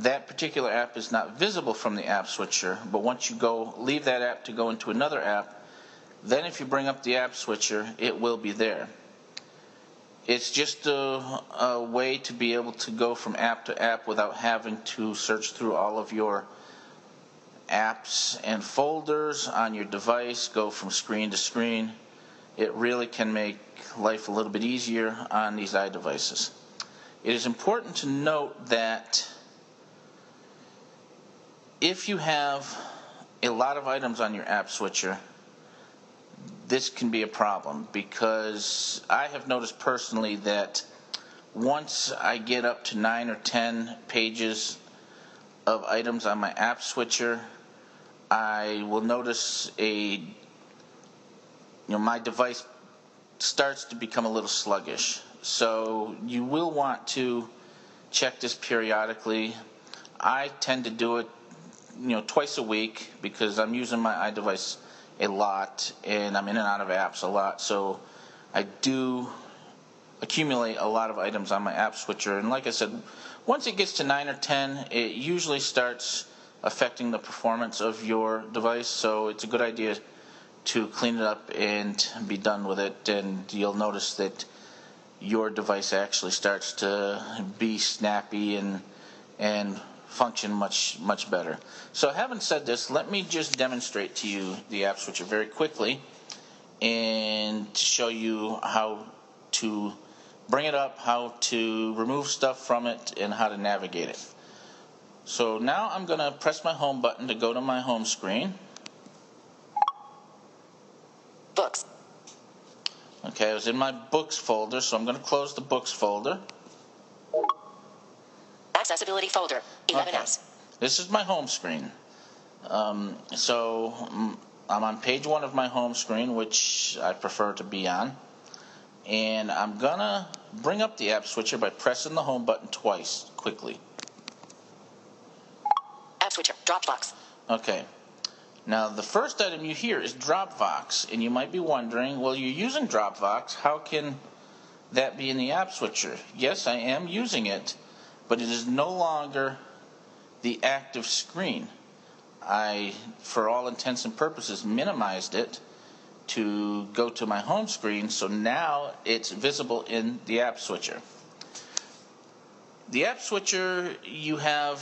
that particular app is not visible from the app switcher, but once you leave that app to go into another app, then if you bring up the app switcher, it will be there. It's just a way to be able to go from app to app without having to search through all of your apps and folders on your device, go from screen to screen. It really can make life a little bit easier on these iDevices. It is important to note that if you have a lot of items on your app switcher, this can be a problem, because I have noticed personally that once I get up to 9 or 10 pages of items on my app switcher, I will notice my device starts to become a little sluggish. So you will want to check this periodically. I tend to do it twice a week, because I'm using my iDevice a lot and I'm in and out of apps a lot, so I do accumulate a lot of items on my app switcher. And like I said, once it gets to 9 or 10, it usually starts affecting the performance of your device, so it's a good idea to clean it up and be done with it, and you'll notice that your device actually starts to be snappy and function much better. So having said this, let me just demonstrate to you the app switcher very quickly and show you how to bring it up, how to remove stuff from it, and how to navigate it. So now I'm going to press my home button to go to my home screen. Books. Okay, I was in my books folder, so I'm going to close the books folder. Accessibility folder, 11 Okay. apps. This is my home screen. So I'm on page 1 of my home screen, which I prefer to be on. And I'm going to bring up the app switcher by pressing the home button twice, quickly. App switcher, DropBox. Okay. Now, the first item you hear is DropVox, and you might be wondering, well, you're using DropVox, how can that be in the app switcher? Yes, I am using it, but it is no longer the active screen. I, for all intents and purposes, minimized it to go to my home screen, so now it's visible in the app switcher. The app switcher, you have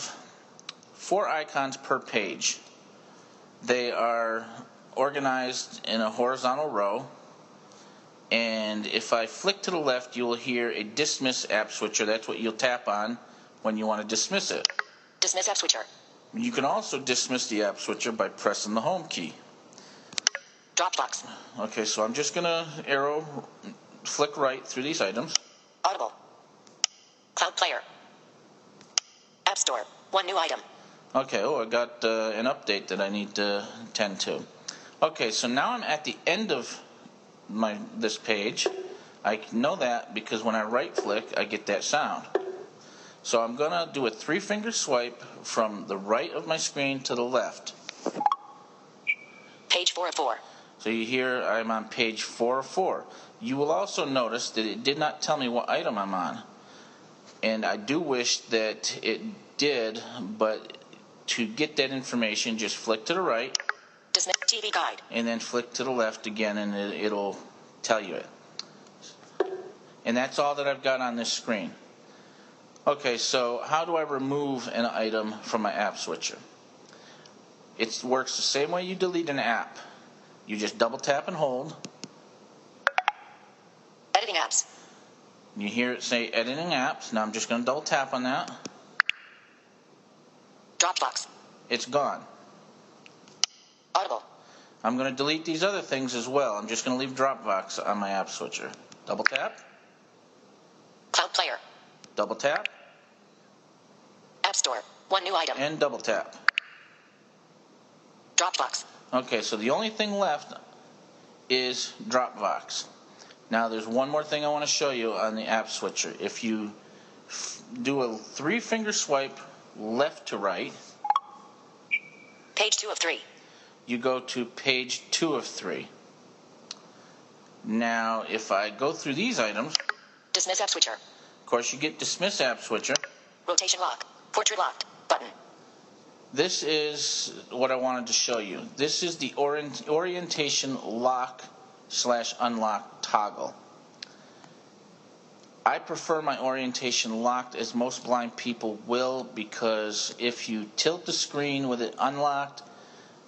4 icons per page. They are organized in a horizontal row, and if I flick to the left, you will hear a dismiss app switcher. That's what you'll tap on when you want to dismiss it. Dismiss app switcher. You can also dismiss the app switcher by pressing the home key. DropBox. Okay, so I'm just going to flick right through these items. Audible. Cloud Player. App Store. 1 new item. Okay, I got an update that I need to tend to. Okay, so now I'm at the end of this page. I know that because when I right-click, I get that sound. So I'm going to do a 3-finger swipe from the right of my screen to the left. Page 4 of 4. So you hear I'm on page 4 of 4. You will also notice that it did not tell me what item I'm on. And I do wish that it did, but to get that information, just flick to the right. Dismiss TV guide. And then flick to the left again, and it'll tell you it. And that's all that I've got on this screen. Okay, so how do I remove an item from my app switcher? It works the same way you delete an app. You just double tap and hold. Editing apps. You hear it say editing apps. Now I'm just going to double tap on that. DropBox. It's gone. Audible. I'm going to delete these other things as well. I'm just going to leave DropVox on my app switcher. Double tap. Cloud Player. Double tap. App Store. 1 new item. And double tap. DropBox. Okay, so the only thing left is DropVox. Now there's one more thing I want to show you on the app switcher. If you do a 3-finger swipe left to right, page 2 of 3. You go to page 2 of 3. Now if I go through these items, dismiss app switcher. Of course you get dismiss app switcher. Rotation lock. Portrait locked. button. This is what I wanted to show you. This is the orientation lock/unlock toggle. I prefer my orientation locked, as most blind people will, because if you tilt the screen with it unlocked,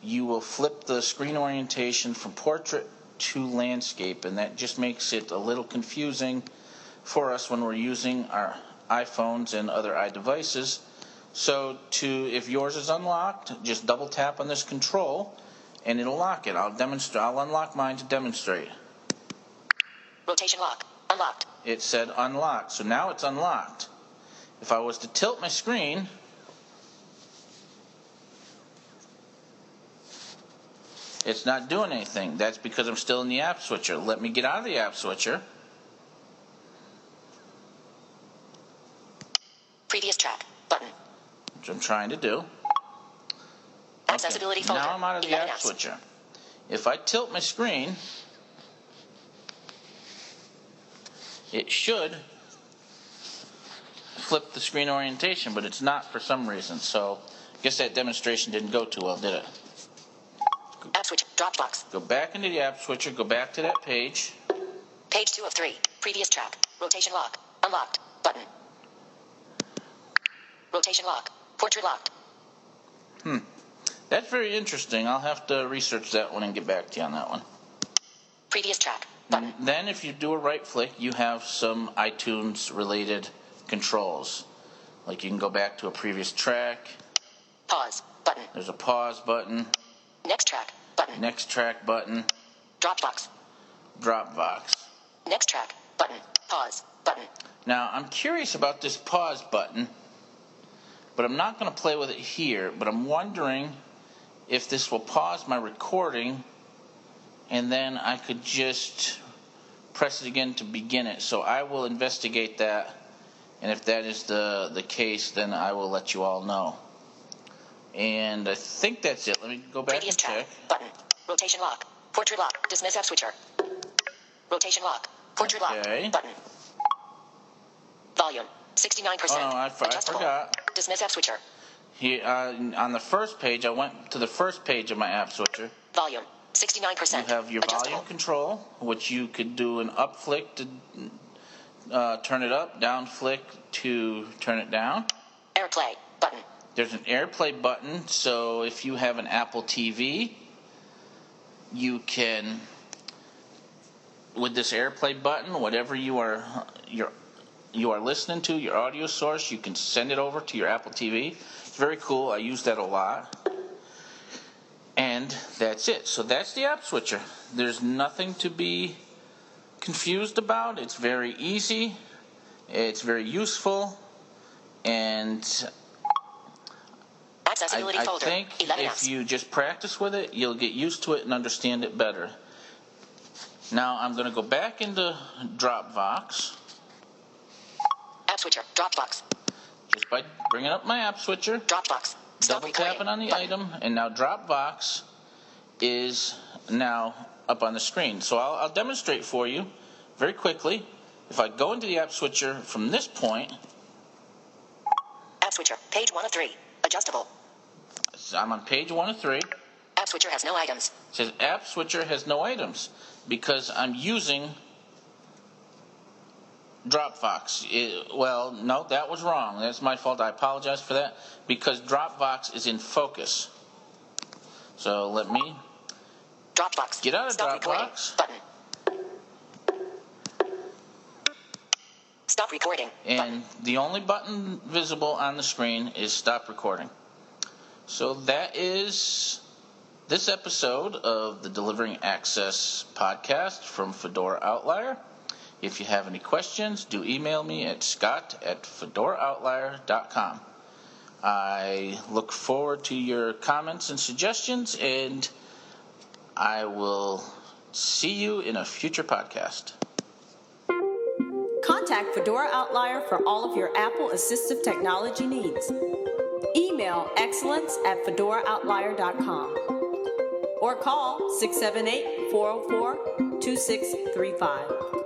you will flip the screen orientation from portrait to landscape, and that just makes it a little confusing for us when we're using our iPhones and other iDevices. So if yours is unlocked, just double tap on this control and it'll lock it. I'll unlock mine to demonstrate. Rotation lock, unlocked. It said unlocked, so now it's unlocked. If I was to tilt my screen, it's not doing anything. That's because I'm still in the app switcher. Let me get out of the app switcher. Previous track, button. Which I'm trying to do. Accessibility folder. Now I'm out of the app switcher. If I tilt my screen, it should flip the screen orientation, but it's not for some reason. So I guess that demonstration didn't go too well, did it? App switcher, DropBox. Go back into the app switcher, go back to that page. Page 2 of 3, previous track, rotation lock, unlocked, button. Rotation lock, portrait locked. That's very interesting. I'll have to research that one and get back to you on that one. Previous track, button. Then if you do a right flick, you have some iTunes related controls. Like you can go back to a previous track. Pause, button. There's a pause button. Next track, button. Next track button. DropBox. DropVox. Next track, button. Pause, button. Now I'm curious about this pause button, but I'm not going to play with it here, but I'm wondering if this will pause my recording and then I could just press it again to begin it. So I will investigate that, and if that is the case, then I will let you all know. And I think that's it. Let me go back Previous and track, check. button. Rotation lock, portrait lock, dismiss app switcher. Rotation lock, portrait Okay. lock, button. Volume, 69%. Oh no, I Adjustable. forgot. Dismiss app switcher. Here, on the first page, I went to the first page of my app switcher. Volume, 69%. You have your volume control, which you could do an up flick to turn it up, down flick to turn it down. AirPlay, button. There's an AirPlay button, so if you have an Apple TV, you can, with this AirPlay button, whatever you are listening to, your audio source, you can send it over to your Apple TV. It's very cool. I use that a lot. And that's it. So that's the app switcher. There's nothing to be confused about. It's very easy. It's very useful. And Accessibility I folder. think 11 if apps. you just practice with it, you'll get used to it and understand it better. Now I'm going to go back into DropVox. App switcher, DropBox. Just by bringing up my app switcher, DropBox. Stop double recording. tapping on the button. item, and now DropVox is now up on the screen. So I'll demonstrate for you very quickly. If I go into the app switcher from this point, App switcher, page 1 of 3. Adjustable. I'm on page 1 of 3. App switcher has no items. It says app switcher has no items because I'm using DropVox. Well, no, that was wrong. That's my fault. I apologize for that, because DropVox is in focus. So let me DropBox. get out of Stop DropVox. recording. Button. Stop recording. And Button. the only button visible on the screen is stop recording. So that is this episode of the Delivering Access podcast from Fedora Outlier. If you have any questions, do email me at scott@fedoraoutlier.com. I look forward to your comments and suggestions, and I will see you in a future podcast. Contact Fedora Outlier for all of your Apple assistive technology needs. Email excellence@fedoraoutlier.com or call 678-404-2635.